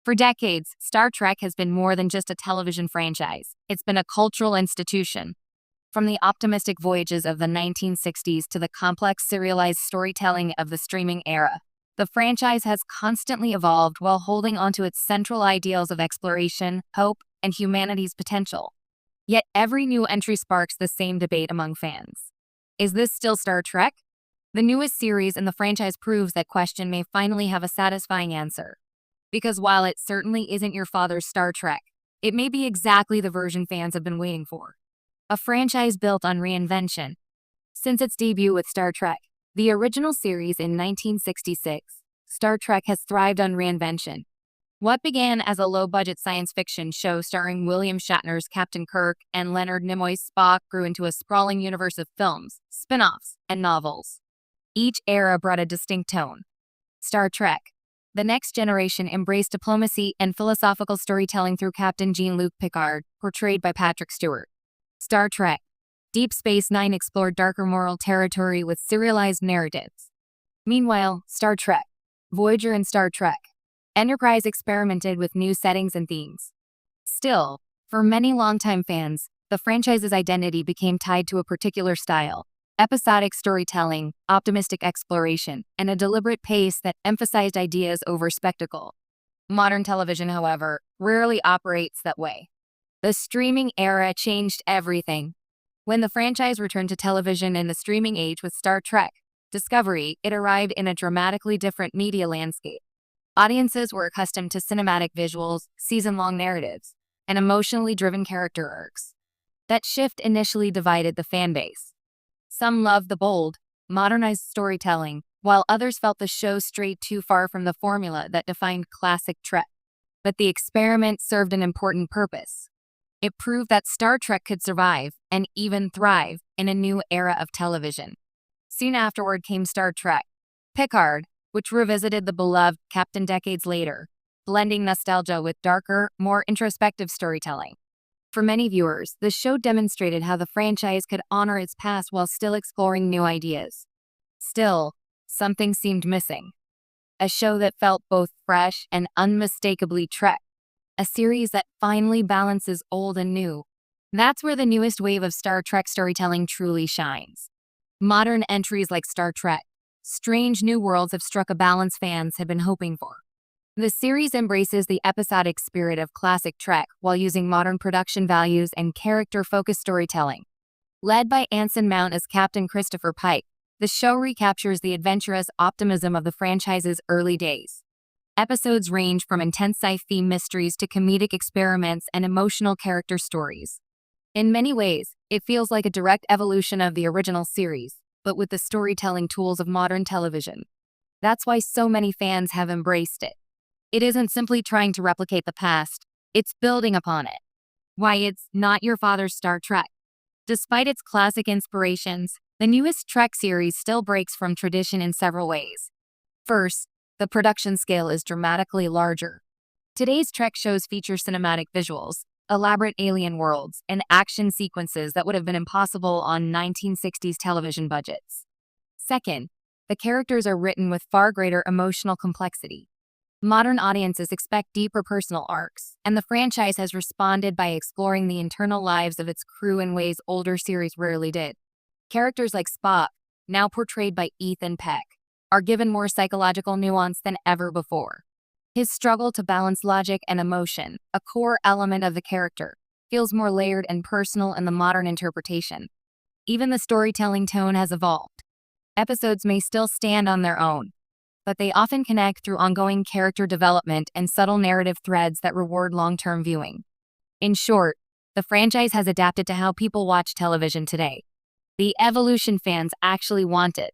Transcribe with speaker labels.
Speaker 1: For decades, Star Trek has been more than just a television franchise. It's been a cultural institution. From the optimistic voyages of the 1960s to the complex serialized storytelling of the streaming era, the franchise has constantly evolved while holding onto its central ideals of exploration, hope, and humanity's potential. Yet every new entry sparks the same debate among fans. Is this still Star Trek? The newest series in the franchise proves that question may finally have a satisfying answer. Because while it certainly isn't your father's Star Trek, it may be exactly the version fans have been waiting for. A franchise built on reinvention. Since its debut with Star Trek, the original series in 1966, Star Trek has thrived on reinvention. What began as a low-budget science fiction show starring William Shatner's Captain Kirk and Leonard Nimoy's Spock grew into a sprawling universe of films, spin-offs, and novels. Each era brought a distinct tone. Star Trek: The Next Generation embraced diplomacy and philosophical storytelling through Captain Jean-Luc Picard, portrayed by Patrick Stewart. Star Trek: Deep Space Nine explored darker moral territory with serialized narratives. Meanwhile, Star Trek: Voyager and Star Trek: Enterprise experimented with new settings and themes. Still, for many longtime fans, the franchise's identity became tied to a particular style: episodic storytelling, optimistic exploration, and a deliberate pace that emphasized ideas over spectacle. Modern television, however, rarely operates that way. The streaming era changed everything. When the franchise returned to television in the streaming age with Star Trek: Discovery, it arrived in a dramatically different media landscape. Audiences were accustomed to cinematic visuals, season-long narratives, and emotionally driven character arcs. That shift initially divided the fan base. Some loved the bold, modernized storytelling, while others felt the show strayed too far from the formula that defined classic Trek. But the experiment served an important purpose. It proved that Star Trek could survive, and even thrive, in a new era of television. Soon afterward came Star Trek: Picard, which revisited the beloved Captain decades later, blending nostalgia with darker, more introspective storytelling. For many viewers, the show demonstrated how the franchise could honor its past while still exploring new ideas. Still, something seemed missing. A show that felt both fresh and unmistakably Trek. A series that finally balances old and new. That's where the newest wave of Star Trek storytelling truly shines. Modern entries like Star Trek: Strange New Worlds have struck a balance fans have been hoping for. The series embraces the episodic spirit of classic Trek while using modern production values and character-focused storytelling. Led by Anson Mount as Captain Christopher Pike, the show recaptures the adventurous optimism of the franchise's early days. Episodes range from intense sci-fi mysteries to comedic experiments and emotional character stories. In many ways, it feels like a direct evolution of the original series, but with the storytelling tools of modern television. That's why so many fans have embraced it. It isn't simply trying to replicate the past, it's building upon it. Why it's not your father's Star Trek. Despite its classic inspirations, the newest Trek series still breaks from tradition in several ways. First, the production scale is dramatically larger. Today's Trek shows feature cinematic visuals, elaborate alien worlds, and action sequences that would have been impossible on 1960s television budgets. Second, the characters are written with far greater emotional complexity. Modern audiences expect deeper personal arcs, and the franchise has responded by exploring the internal lives of its crew in ways older series rarely did. Characters like Spock, now portrayed by Ethan Peck, are given more psychological nuance than ever before. His struggle to balance logic and emotion, a core element of the character, feels more layered and personal in the modern interpretation. Even the storytelling tone has evolved. Episodes may still stand on their own, but they often connect through ongoing character development and subtle narrative threads that reward long-term viewing. In short, the franchise has adapted to how people watch television today. The evolution fans actually wanted.